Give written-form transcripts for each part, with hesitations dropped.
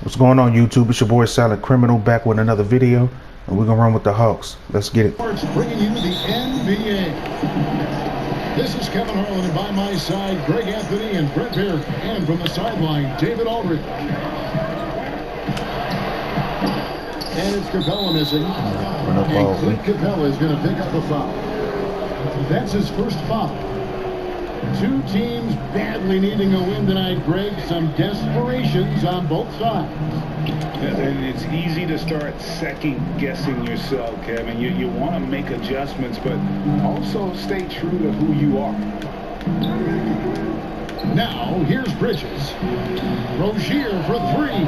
What's going on, YouTube? It's your boy Silent Criminal back with another video, and we're gonna run with the Hawks. Let's get it. Bringing you the NBA. This is Kevin Harlan, and by my side, Greg Anthony and Brett Beard, and from the sideline, David Aldridge. And it's Capella missing. And Clint Capella is going to pick up a foul. That's his first foul. Two teams badly needing a win tonight, Greg. Some desperations on both sides. And it's easy to start second-guessing yourself, Kevin. You want to make adjustments, but also stay true to who you are. Now, here's Bridges. Rozier for three.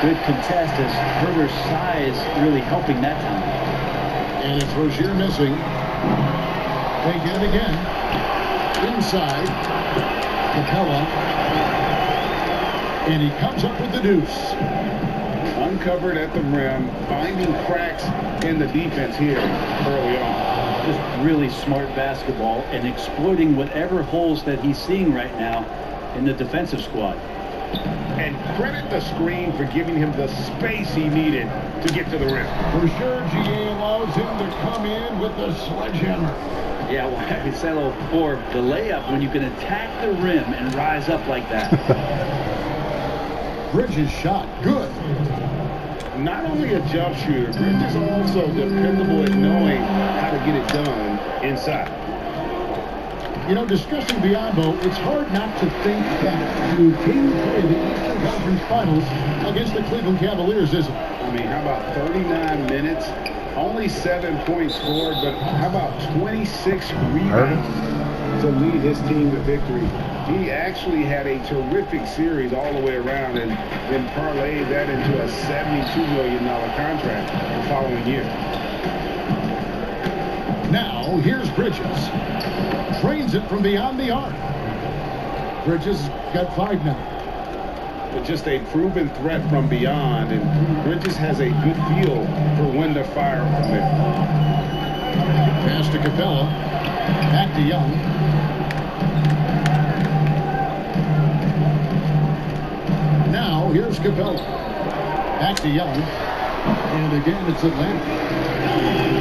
Good contest as Herbert's size really helping that time. And it's Rozier missing. They get it again. Inside. Capella. And he comes up with the deuce. Uncovered at the rim, finding cracks in the defense here early on. Just really smart basketball and exploiting whatever holes that he's seeing right now in the defensive squad. And credit the screen for giving him the space he needed to get to the rim. For sure, GA allows him to come in with the sledgehammer. Yeah, well, I said before, the layup, when you can attack the rim and rise up like that. Bridges shot good. Not only a jump shooter, Bridges also dependable at knowing how to get it done inside. You know, discussing Biombo, it's hard not to think that to Game 3 of the Eastern Conference Finals against the Cleveland Cavaliers, isn't it? I mean, how about 39 minutes, only 7 points scored, but how about 26 rebounds to lead his team to victory? He actually had a terrific series all the way around and then parlayed that into a $72 million contract the following year. Now, here's Bridges. Trains it from beyond the arc. Bridges got 5 now. But just a proven threat from beyond, and Bridges has a good feel for when to fire from there. Pass to Capella. Back to Young. Now, here's Capella. Back to Young. And again, it's Atlanta.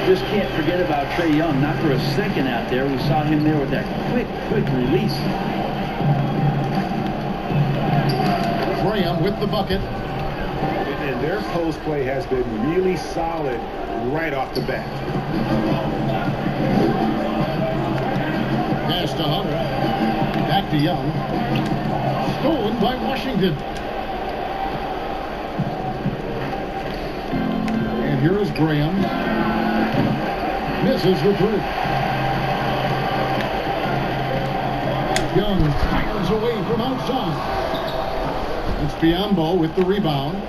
Just can't forget about Trae Young. Not for a second out there. We saw him there with that quick release. Graham with the bucket. And their post play has been really solid right off the bat. Pass to Hunter. Back to Young. Stolen by Washington. And here is Graham. Misses the three. Young fires away from outside. It's Biombo with the rebound.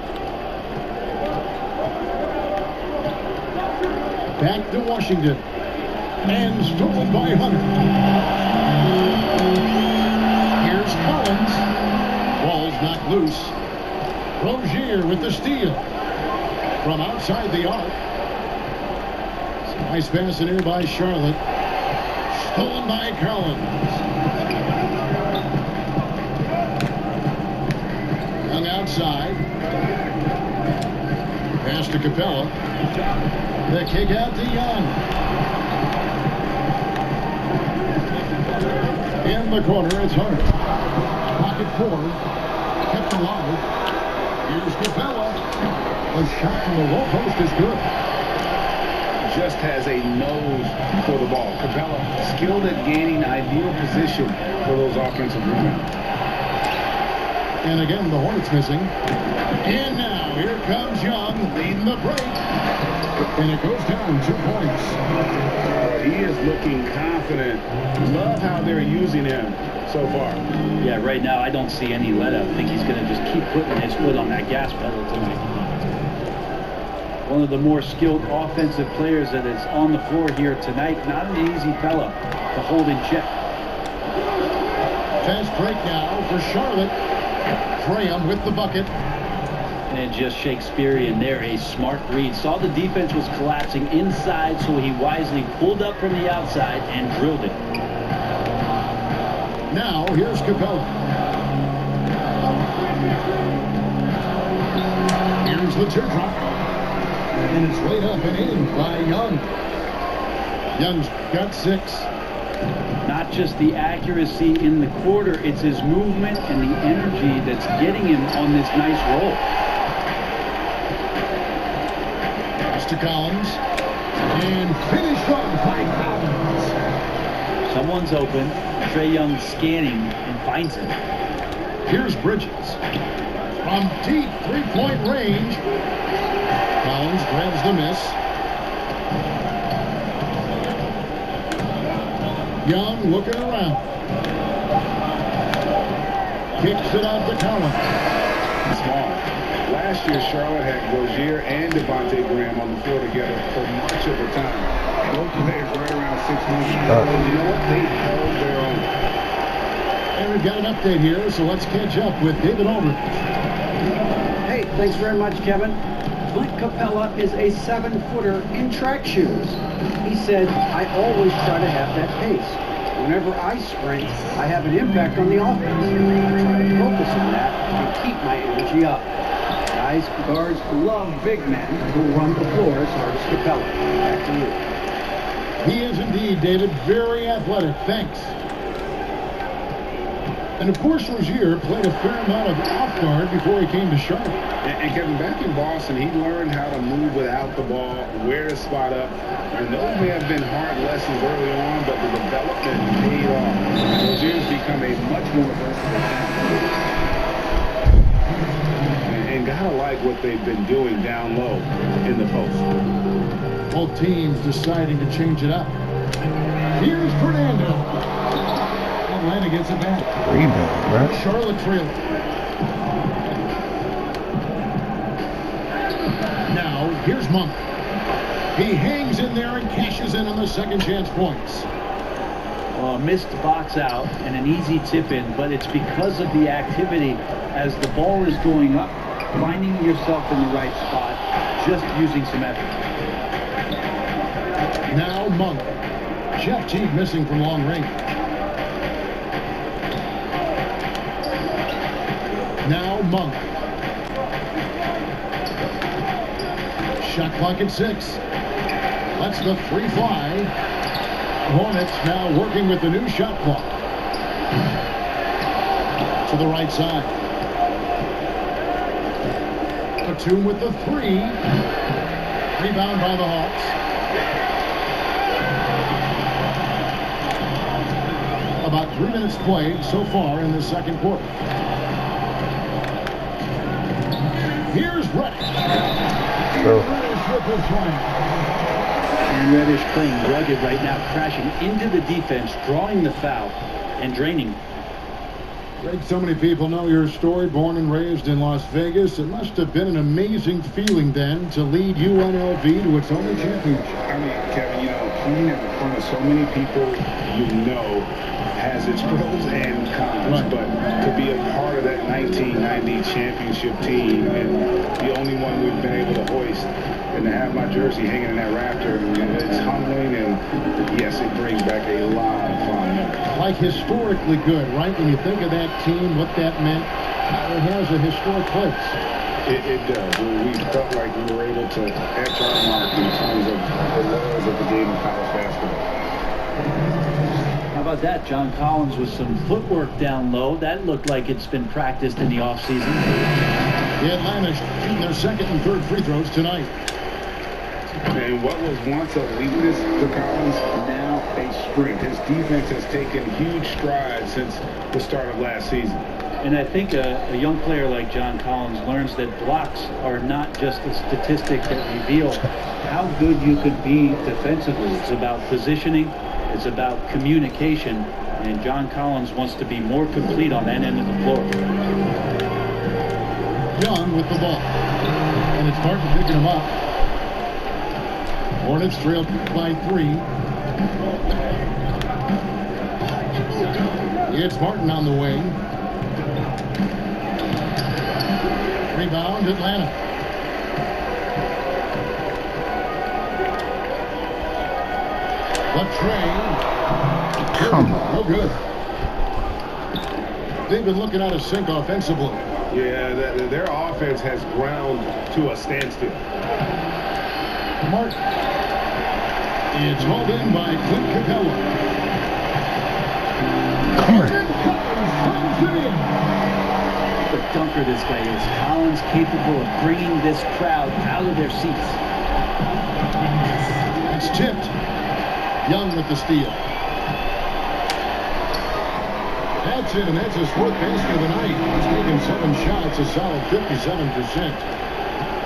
Back to Washington. And stolen by Hunter. Here's Collins. Ball's knocked loose. Rozier with the steal. From outside the arc. Nice pass in here by Charlotte. Stolen by Collins. Young outside. Pass to Capella. The kick out to Young. In the corner, it's Hart. Pocket forward. Kept alive. Here's Capella. A shot from the low post is good. Just has a nose for the ball. Capella skilled at gaining ideal position for those offensive rebounds. And again, the Hornets missing. And now, here comes Young leading the break. And it goes down 2 points. He is looking confident. Love how they're using him so far. Yeah, right now I don't see any let up. I think he's going to just keep putting his foot on that gas pedal tonight. One of the more skilled offensive players that is on the floor here tonight. Not an easy fella to hold in check. Fast break now for Charlotte. Graham with the bucket. And just Shakespearean there, a smart read. Saw the defense was collapsing inside, so he wisely pulled up from the outside and drilled it. Now, here's Capella. Here's the teardrop. And it's laid up and in by Young. Young's got 6. Not just the accuracy in the quarter, it's his movement and the energy that's getting him on this nice roll. Pass to Collins. And finished off by Collins. Someone's open. Trae Young scanning and finds him. Here's Bridges. From deep three-point range. Collins grabs the miss. Young looking around. Kicks it out to Collins. Small. Last year, Charlotte had Rozier and Devontae Graham on the floor together for much of the time. Both players right around 6 months. You know what? They held their own. And we've got an update here, so let's catch up with David Aldridge. Hey, thanks very much, Kevin. Clint Capella is a 7-footer in track shoes. He said, I always try to have that pace. Whenever I sprint, I have an impact on the offense. I try to focus on that and keep my energy up. Guys, guards love big men who run the floor as hard as Capella. Back to you. He is indeed, David, very athletic. Thanks. And of course, Rozier played a fair amount of off guard before he came to Charlotte. And Kevin, back in Boston, he learned how to move without the ball, where to spot up. And those may have been hard lessons early on, but the development paid off. Rozier's become a much more versatile athlete. And gotta like what they've been doing down low in the post. Both teams deciding to change it up. Here's Fernando. Atlanta gets it back. Rebound, right? Charlotte trailing. Now, here's Monk. He hangs in there and cashes in on the second chance points. Well, a missed box out and an easy tip in, but it's because of the activity as the ball is going up, finding yourself in the right spot, just using some effort. Now Monk. Jeff Teague missing from long range. Now Monk. Shot clock at 6. Lets the 3 fly. Hornets now working with the new shot clock. To the right side. Batum with the 3. Rebound by the Hawks. About 3 minutes played so far in the second quarter. Here's Reddish. Reddish with the point. And Reddish playing rugged right now, crashing into the defense, drawing the foul, and draining. Greg, so many people know your story. Born and raised in Las Vegas. It must have been an amazing feeling then to lead UNLV to its only championship. I mean, Kevin, you know, playing in front of so many people you know has its pros and cons, Right. but to be a part of that 1990 championship team and the only one we've been able to hoist and to have my jersey hanging in that rafter, it's humbling, and yes, it brings back a lot of fun memories. Like historically good, right? When you think of that team, what that meant, it has a historic place. It does. We felt like we were able to etch our mark in terms of the laws of the game of college basketball. How about that? John Collins with some footwork down low. That looked like it's been practiced in the offseason. The Atlanta shooting their second and third free throws tonight. And what was once a weakness for Collins, now a strength. His defense has taken huge strides since the start of last season. And I think a young player like John Collins learns that blocks are not just a statistic that reveal how good you could be defensively. It's about positioning. It's about communication. And John Collins wants to be more complete on that end of the floor. Young with the ball. And it's Martin picking him up. Hornets trailed by 3. It's Martin on the wing. Rebound, Atlanta. Left Trae. Come on. No good. They've been looking out of sync offensively. Yeah, their offense has ground to a standstill. Mark. It's hauled in by Clint Capella. The dunker this guy is. Collins capable of bringing this crowd out of their seats. It's tipped. Young with the steal. That's it, and that's his fourth basket of the night. He's taken 7 shots, a solid 57%.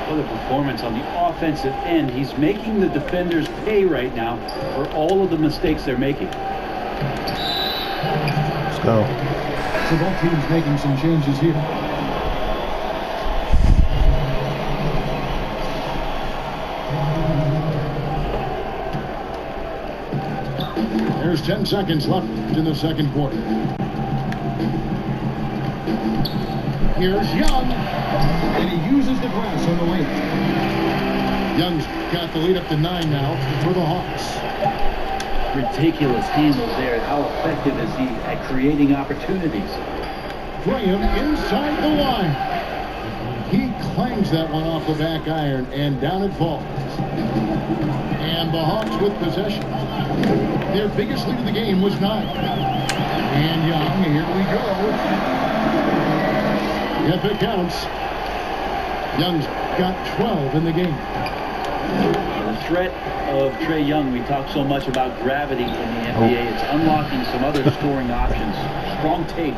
What a performance on the offensive end. He's making the defenders pay right now for all of the mistakes they're making. Let's go. So both teams making some changes here. There's 10 seconds left in the second quarter. Here's Young, and he uses the glass on the lane. Young's got the lead up to 9 now for the Hawks. Ridiculous handle there. How effective is he at creating opportunities? Graham inside the line. He clangs that one off the back iron, and down it falls. And the Hawks with possession. Their biggest lead of the game was 9. And Young, here we go. If it counts, Young's got 12 in the game. The threat of Trae Young, we talk so much about gravity in the NBA. It's unlocking some other scoring options. Strong take.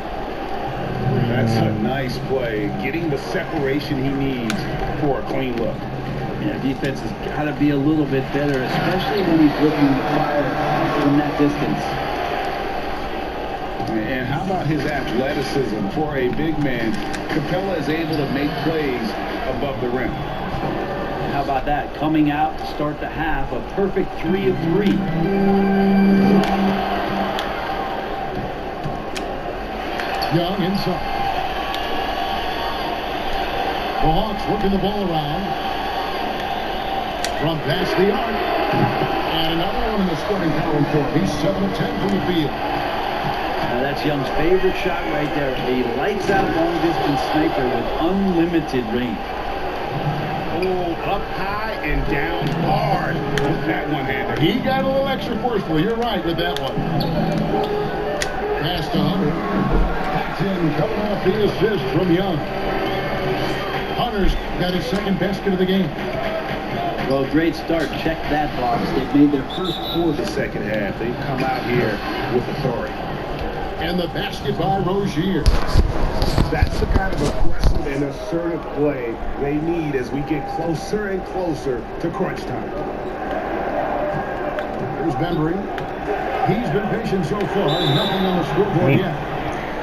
That's a nice play. Getting the separation he needs for a clean look. Yeah, defense has got to be a little bit better, especially when he's looking to fire from that distance. And how about his athleticism for a big man? Capella is able to make plays above the rim. How about that? Coming out to start the half, a perfect 3 of 3. Young inside. The Hawks working the ball around. From past the arc. And another one in the scoring column for him. He's 7 of 10 from the field. That's Young's favorite shot right there. A lights-out long-distance sniper with unlimited range. Oh, up high and down hard with that one-hander. He got a little extra forceful. You're right with that one. Pass to Hunter. That's in, coming off the assist from Young. Hunter's got his second basket of the game. Well, great start. Check that box. They've made their first 4 The second half, they've come out here with authority. And the basket by Rozier. That's the kind of aggressive and assertive play they need as we get closer and closer to crunch time. There's Bembry. He's been patient so far. Nothing on the scoreboard yet.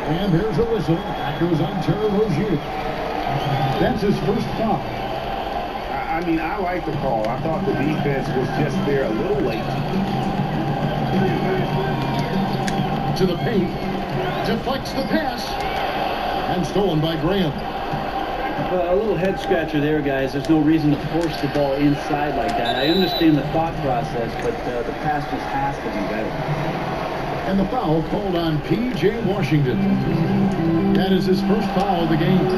And there's a whistle. That goes on Trae Rozier. That's his first foul. I mean, I like the call. I thought the defense was just there a little late. To the paint. Deflects the pass. And stolen by Graham. A little head scratcher there, guys. There's no reason to force the ball inside like that. I understand the thought process, but the pass just has to be better. And the foul called on P.J. Washington. That is his first foul of the game.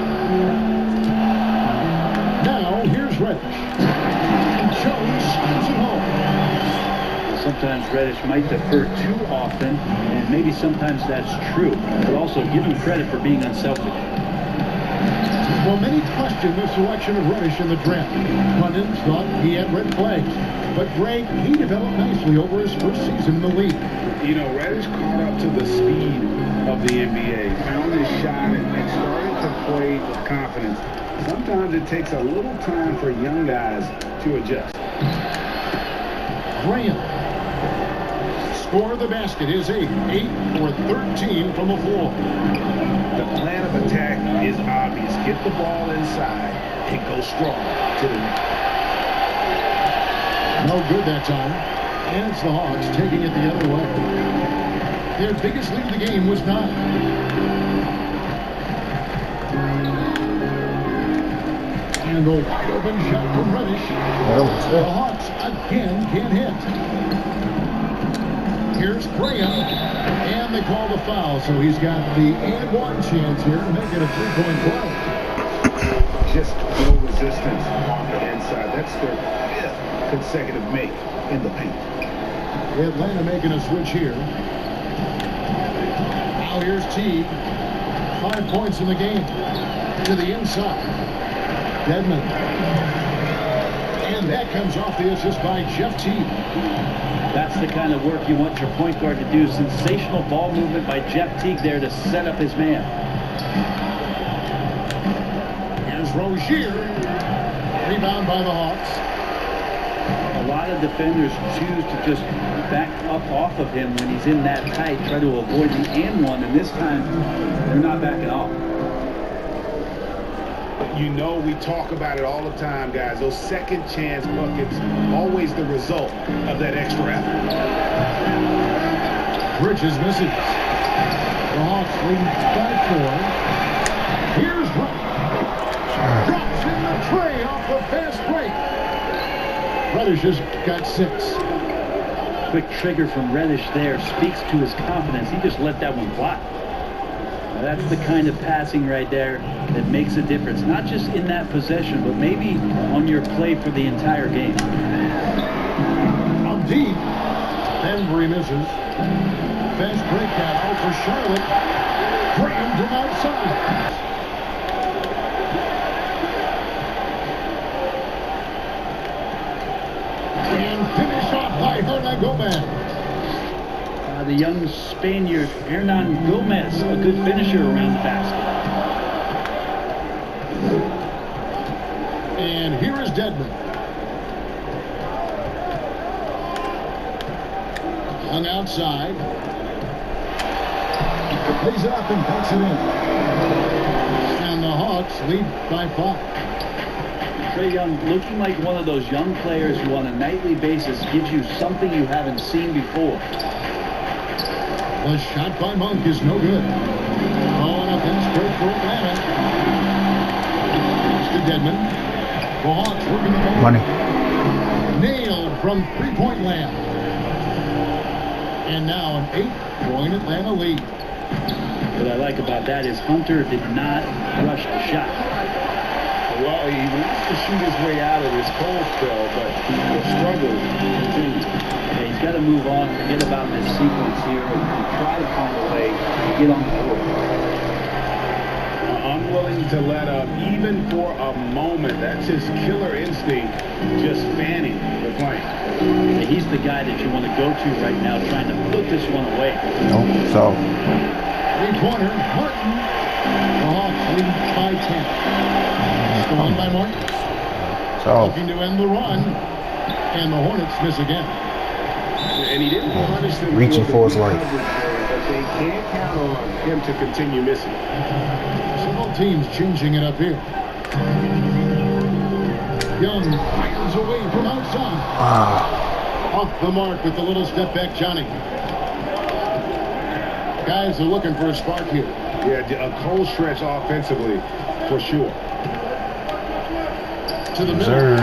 Now, here's Reddish. Jones scores it home. Sometimes Reddish might defer too often, and maybe sometimes that's true. But also give him credit for being unselfish. Well, many question the selection of Reddish in the draft. Pundits thought he had red flags. But Greg, he developed nicely over his first season in the league. You know, Reddish caught up to the speed of the NBA, found his shot, and started to play with confidence. Sometimes it takes a little time for young guys to adjust. Graham. Score the basket is 8 for 13 from the floor. The plan of attack is obvious. Get the ball inside and go strong to the net. No good that time. And it's the Hawks taking it the other way. Their biggest lead of the game was 9. And a wide open shot from Reddish. The Hawks again can't hit. Here's Graham, and they call the foul, so he's got the and one chance here to make it a 3-point play. That's their 5th consecutive make in the paint. Atlanta making a switch here. Now here's Teague. 5 points in the game. To the inside. Dedmon. And that comes off the assist by Jeff Teague. That's the kind of work you want your point guard to do. Sensational ball movement by Jeff Teague there to set up his man. Here's Rozier. Rebound by the Hawks. A lot of defenders choose to just back up off of him when he's in that tight, try to avoid the and one, and this time they're not backing off. You know, we talk about it all the time, guys. Those second chance buckets, always the result of that extra effort. Bridges misses. The Hawks lead by 4. Here's Wright. Drops in the Trae off the fast break. Reddish has got 6. Quick trigger from Reddish there speaks to his confidence. He just let that one fly. Now that's the kind of passing right there that makes a difference, not just in that possession, but maybe on your play for the entire game. Up deep. Bembry misses. Fast break out for Charlotte. Graham from outside. And finish off by Hernan Gomez. The young Spaniard, Hernan Gomez, a good finisher around the basket. And here is Dedmon. Hung outside. Lays it up and puts it in. And the Hawks lead by 5. Trae Young looking like one of those young players who on a nightly basis gives you something you haven't seen before. The shot by Monk is no good. Oh, and a fast break for Atlanta. It's to Dedmon. The Hawks working the ball. Money. Nailed from three-point land. And now an 8-point Atlanta lead. What I like about that is Hunter did not rush the shot. Well, he wants to shoot his way out of this cold spell, but the struggle continues. Yeah, he's got to move on, forget about this sequence here, and try to find a way to get on the court. Unwilling to let up, even for a moment. That's his killer instinct, just fanning the flank. Yeah, he's the guy that you want to go to right now, trying to put this one away. Nope, so. Three-pointer, Martin. The Hawks lead by 10. Still on by Martin. So. Looking to end the run. And the Hornets miss again. And he didn't punish them. Reaching for his life. But they can't count on him to continue missing. Several teams changing it up here. Young fires away from outside. Off the mark with the little step back, Johnny. Guys are looking for a spark here. Yeah, a cold stretch offensively, for sure. To the middle.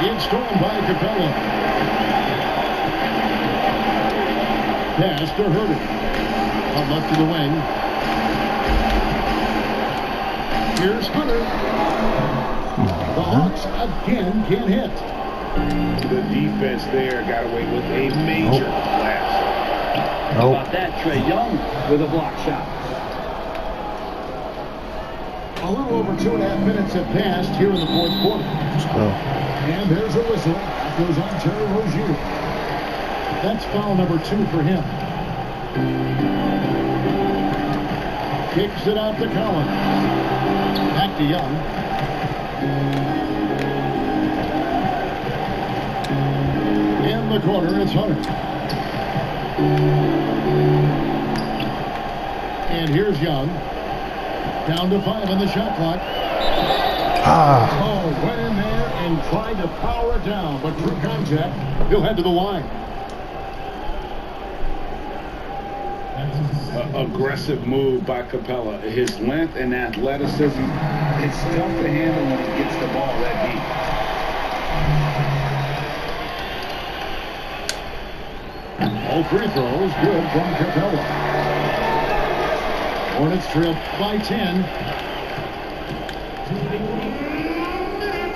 It's stolen by Capella. Pass to Herder. Up left to the wing. Here's Hunter. The Hawks again can't hit. The defense there got away with a major lapse. How about that, Trae Young with a block shot. A little over 2.5 minutes have passed here in the fourth quarter. And there's a whistle. That goes on Trae Rozier. That's foul number 2 for him. Kicks it out to Collins. Back to Young. In the corner, it's Hunter. And here's Young. Down to 5 on the shot clock. Oh, went in there and tried to power it down, but through contact, he'll head to the line. Aggressive move by Capella. His length and athleticism, it's tough to handle when he gets the ball that deep. All free throws good from Capella. Hornets trail by 10.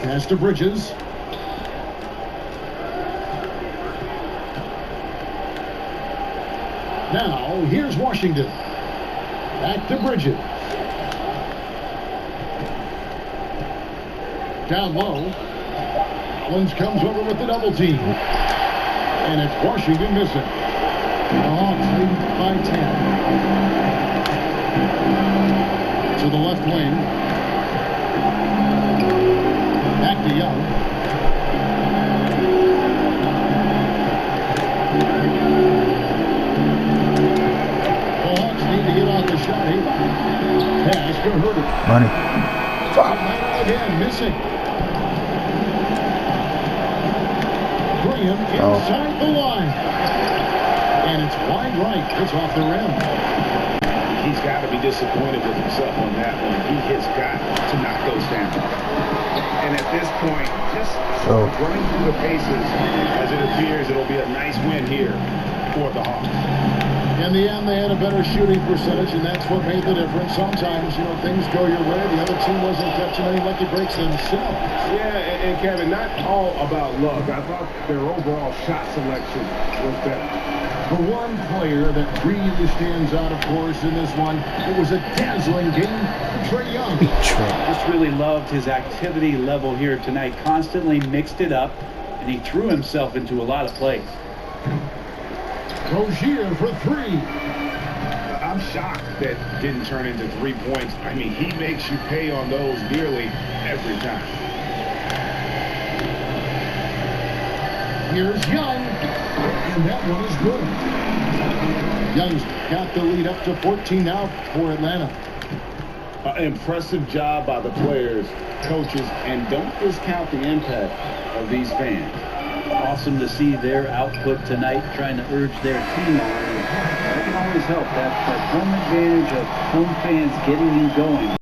Pass to Bridges. Now, here's Washington. Back to Bridges. Down low. Collins comes over with the double team. And it's Washington missing. The Hawks lead by 10. To the left wing. Back to Young. The Hawks need to get off the shot here. Pass to Herter. Money. Again, missing. Graham inside the line. And it's wide right. It's off the rim. He's got to be disappointed with himself on that one. He has got to knock those down. And at this point, just running through the paces, as it appears it'll be a nice win here for the Hawks. In the end, they had a better shooting percentage, and that's what made the difference. Sometimes, things go your way. The other team wasn't catching any lucky breaks themselves. Yeah, and Kevin, not all about luck. I thought their overall shot selection was better. The one player that really stands out, of course, in this one, it was a dazzling game for Trae Young. Just really loved his activity level here tonight. Constantly mixed it up, and he threw himself into a lot of plays. Rozier for three. I'm shocked that didn't turn into 3 points. I mean, he makes you pay on those nearly every time. Here's Young, and that one is good. Young's got the lead up to 14 now for Atlanta. Impressive job by the players, coaches, and don't discount the impact of these fans. Awesome to see their output tonight, trying to urge their team on. That can always help. That home advantage of home fans getting you going.